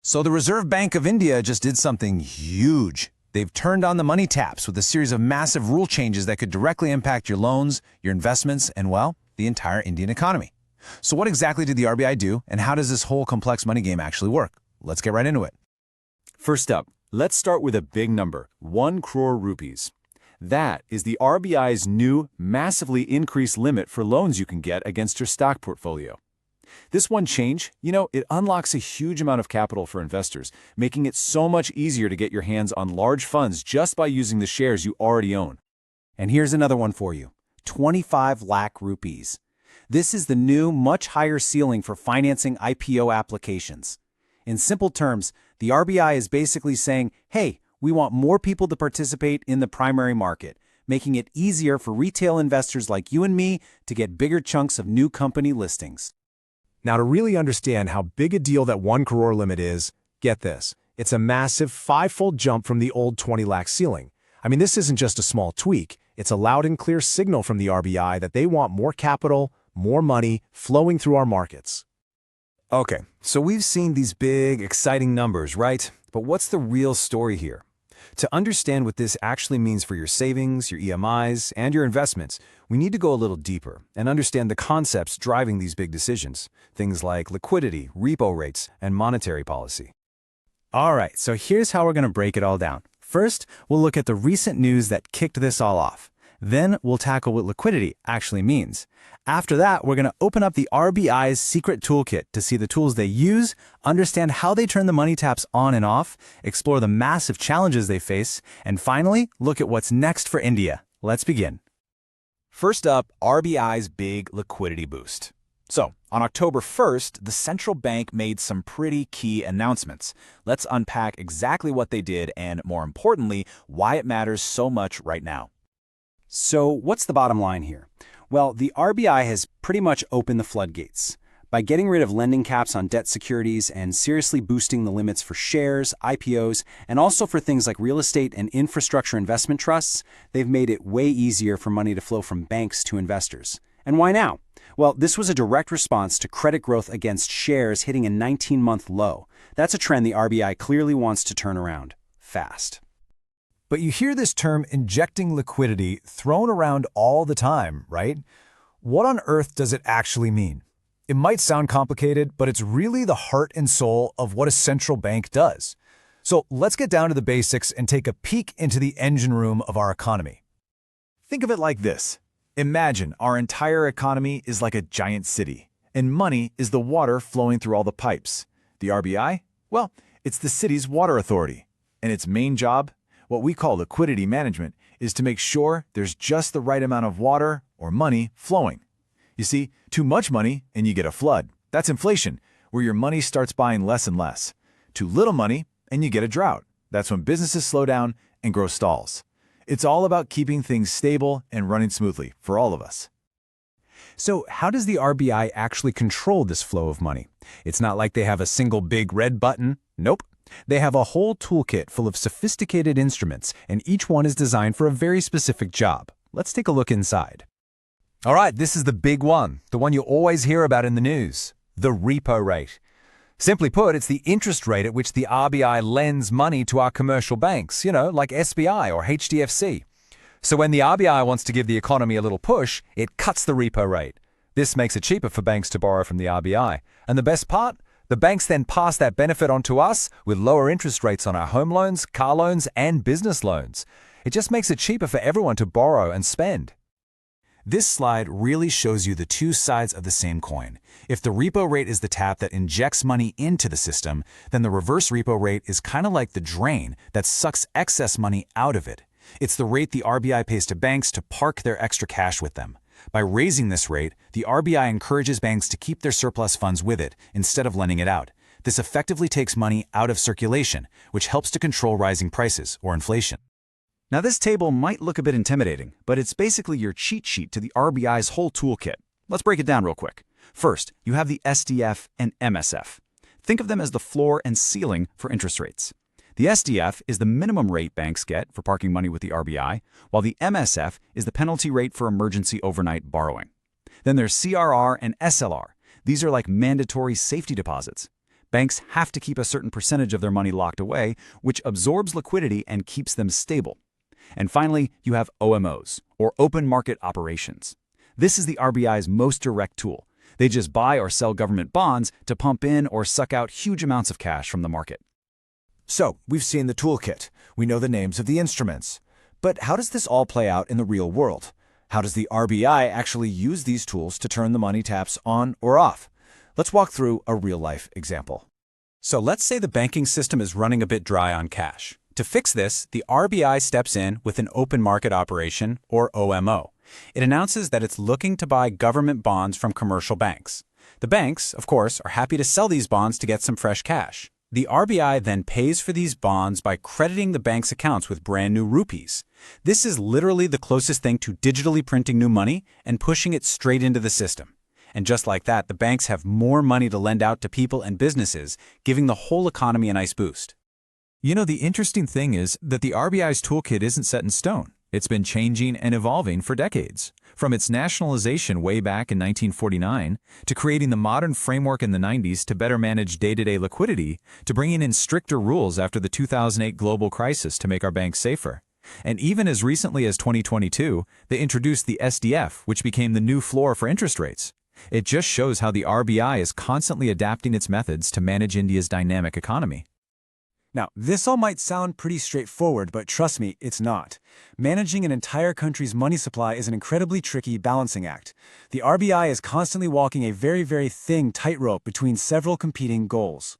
So the Reserve Bank of India just did something huge. They've turned on the money taps with a series of massive rule changes that could directly impact your loans, your investments, and, well, the entire Indian economy. So what exactly did the RBI do, and how does this whole complex money game actually work? Let's get right into it. First up, let's start with a big number, 1 crore rupees. That is the RBI's new, massively increased limit for loans you can get against your stock portfolio. This one change, it unlocks a huge amount of capital for investors, making it so much easier to get your hands on large funds just by using the shares you already own. And here's another one for you, 25 lakh rupees. This is the new, much higher ceiling for financing IPO applications. In simple terms, the RBI is basically saying, hey, we want more people to participate in the primary market, making it easier for retail investors like you and me to get bigger chunks of new company listings. Now, to really understand how big a deal that 1 crore limit is, get this. It's a massive 5-fold jump from the old 20 lakh ceiling. I mean, this isn't just a small tweak. It's a loud and clear signal from the RBI that they want more capital, more money flowing through our markets. Okay, so we've seen these big, exciting numbers, right? But what's the real story here? To understand what this actually means for your savings, your EMIs, and your investments, we need to go a little deeper and understand the concepts driving these big decisions, things like liquidity, repo rates, and monetary policy. All right, so here's how we're going to break it all down. First, we'll look at the recent news that kicked this all off. Then we'll tackle what liquidity actually means. After that, we're going to open up the RBI's secret toolkit to see the tools they use, understand how they turn the money taps on and off, explore the massive challenges they face, and finally, look at what's next for India. Let's begin. First up, RBI's big liquidity boost. So, on October 1st, the central bank made some pretty key announcements. Let's unpack exactly what they did and, more importantly, why it matters so much right now. So what's the bottom line here? Well, the RBI has pretty much opened the floodgates. By getting rid of lending caps on debt securities and seriously boosting the limits for shares, IPOs, and also for things like real estate and infrastructure investment trusts, they've made it way easier for money to flow from banks to investors. And why now? Well, this was a direct response to credit growth against shares hitting a 19-month low. That's a trend the RBI clearly wants to turn around fast. But you hear this term injecting liquidity thrown around all the time, right? What on earth does it actually mean? It might sound complicated, but it's really the heart and soul of what a central bank does. So let's get down to the basics and take a peek into the engine room of our economy. Think of it like this. Imagine our entire economy is like a giant city, and money is the water flowing through all the pipes. The RBI? Well, it's the city's water authority, and its main job, what we call liquidity management, is to make sure there's just the right amount of water or money flowing. You see, too much money and you get a flood. That's inflation, where your money starts buying less and less. Too little money and you get a drought. That's when businesses slow down and growth stalls. It's all about keeping things stable and running smoothly for all of us. So how does the RBI actually control this flow of money? It's not like they have a single big red button. Nope. They have a whole toolkit full of sophisticated instruments, and each one is designed for a very specific job. Let's take a look inside. All right, this is the big one, the one you always hear about in the news, the repo rate. Simply put, it's the interest rate at which the RBI lends money to our commercial banks, like SBI or HDFC. So when the RBI wants to give the economy a little push, it cuts the repo rate. This makes it cheaper for banks to borrow from the RBI. And the best part? The banks then pass that benefit on to us with lower interest rates on our home loans, car loans, and business loans. It just makes it cheaper for everyone to borrow and spend. This slide really shows you the two sides of the same coin. If the repo rate is the tap that injects money into the system, then the reverse repo rate is kind of like the drain that sucks excess money out of it. It's the rate the RBI pays to banks to park their extra cash with them. By raising this rate, the RBI encourages banks to keep their surplus funds with it instead of lending it out. This effectively takes money out of circulation, which helps to control rising prices or inflation. Now this table might look a bit intimidating, but it's basically your cheat sheet to the RBI's whole toolkit. Let's break it down real quick. First, you have the SDF and MSF. Think of them as the floor and ceiling for interest rates. The SDF is the minimum rate banks get for parking money with the RBI, while the MSF is the penalty rate for emergency overnight borrowing. Then there's CRR and SLR. These are like mandatory safety deposits. Banks have to keep a certain percentage of their money locked away, which absorbs liquidity and keeps them stable. And finally, you have OMOs, or open market operations. This is the RBI's most direct tool. They just buy or sell government bonds to pump in or suck out huge amounts of cash from the market. So, we've seen the toolkit. We know the names of the instruments. But how does this all play out in the real world? How does the RBI actually use these tools to turn the money taps on or off? Let's walk through a real-life example. So let's say the banking system is running a bit dry on cash. To fix this, the RBI steps in with an open market operation, or OMO. It announces that it's looking to buy government bonds from commercial banks. The banks, of course, are happy to sell these bonds to get some fresh cash. The RBI then pays for these bonds by crediting the bank's accounts with brand new rupees. This is literally the closest thing to digitally printing new money and pushing it straight into the system. And just like that, the banks have more money to lend out to people and businesses, giving the whole economy a nice boost. You know, the interesting thing is that the RBI's toolkit isn't set in stone. It's been changing and evolving for decades. From its nationalization way back in 1949, to creating the modern framework in the 90s to better manage day-to-day liquidity, to bringing in stricter rules after the 2008 global crisis to make our banks safer. And even as recently as 2022, they introduced the SDF, which became the new floor for interest rates. It just shows how the RBI is constantly adapting its methods to manage India's dynamic economy. Now, this all might sound pretty straightforward, but trust me, it's not. Managing an entire country's money supply is an incredibly tricky balancing act. The RBI is constantly walking a very, very thin tightrope between several competing goals.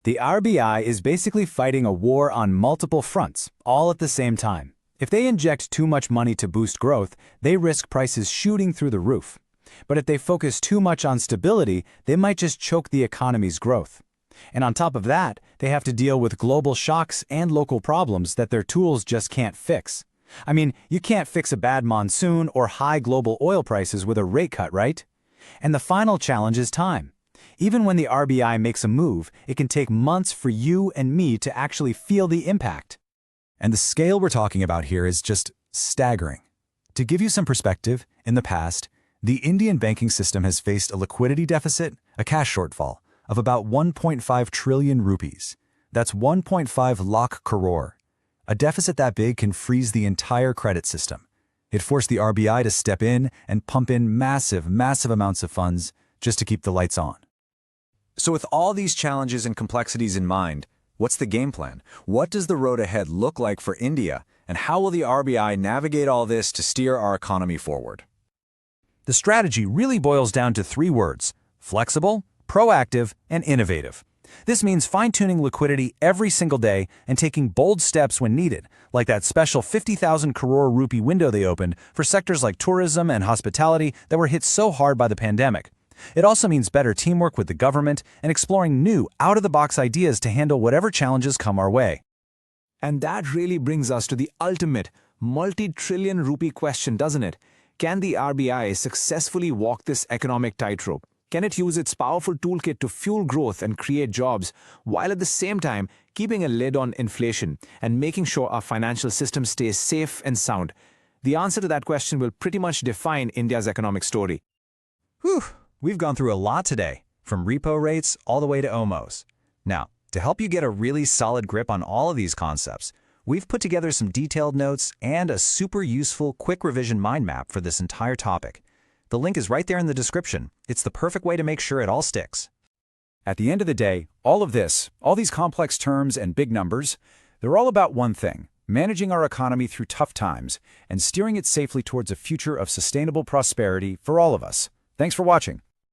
The RBI is basically fighting a war on multiple fronts, all at the same time. If they inject too much money to boost growth, they risk prices shooting through the roof. But if they focus too much on stability, they might just choke the economy's growth. And on top of that, they have to deal with global shocks and local problems that their tools just can't fix. I mean, you can't fix a bad monsoon or high global oil prices with a rate cut, right? And the final challenge is time. Even when the RBI makes a move, it can take months for you and me to actually feel the impact. And the scale we're talking about here is just staggering. To give you some perspective, in the past, the Indian banking system has faced a liquidity deficit, a cash shortfall, of about 1.5 trillion rupees. That's 1.5 lakh crore. A deficit that big can freeze the entire credit system. It forced the RBI to step in and pump in massive amounts of funds just to keep the lights on. So with all these challenges and complexities in mind, what's the game plan? What does the road ahead look like for India, and how will the RBI navigate all this to steer our economy forward? The strategy really boils down to 3 words: flexible, proactive, and innovative. This means fine-tuning liquidity every single day and taking bold steps when needed, like that special 50,000 crore rupee window they opened for sectors like tourism and hospitality that were hit so hard by the pandemic. It also means better teamwork with the government and exploring new, out-of-the-box ideas to handle whatever challenges come our way. And that really brings us to the ultimate multi-trillion rupee question, doesn't it? Can the RBI successfully walk this economic tightrope? Can it use its powerful toolkit to fuel growth and create jobs, while at the same time keeping a lid on inflation and making sure our financial system stays safe and sound? The answer to that question will pretty much define India's economic story. Whew, we've gone through a lot today, from repo rates all the way to OMOs. Now, to help you get a really solid grip on all of these concepts, we've put together some detailed notes and a super useful quick revision mind map for this entire topic. The link is right there in the description. It's the perfect way to make sure it all sticks. At the end of the day, all of this, all these complex terms and big numbers, they're all about one thing: managing our economy through tough times and steering it safely towards a future of sustainable prosperity for all of us. Thanks for watching.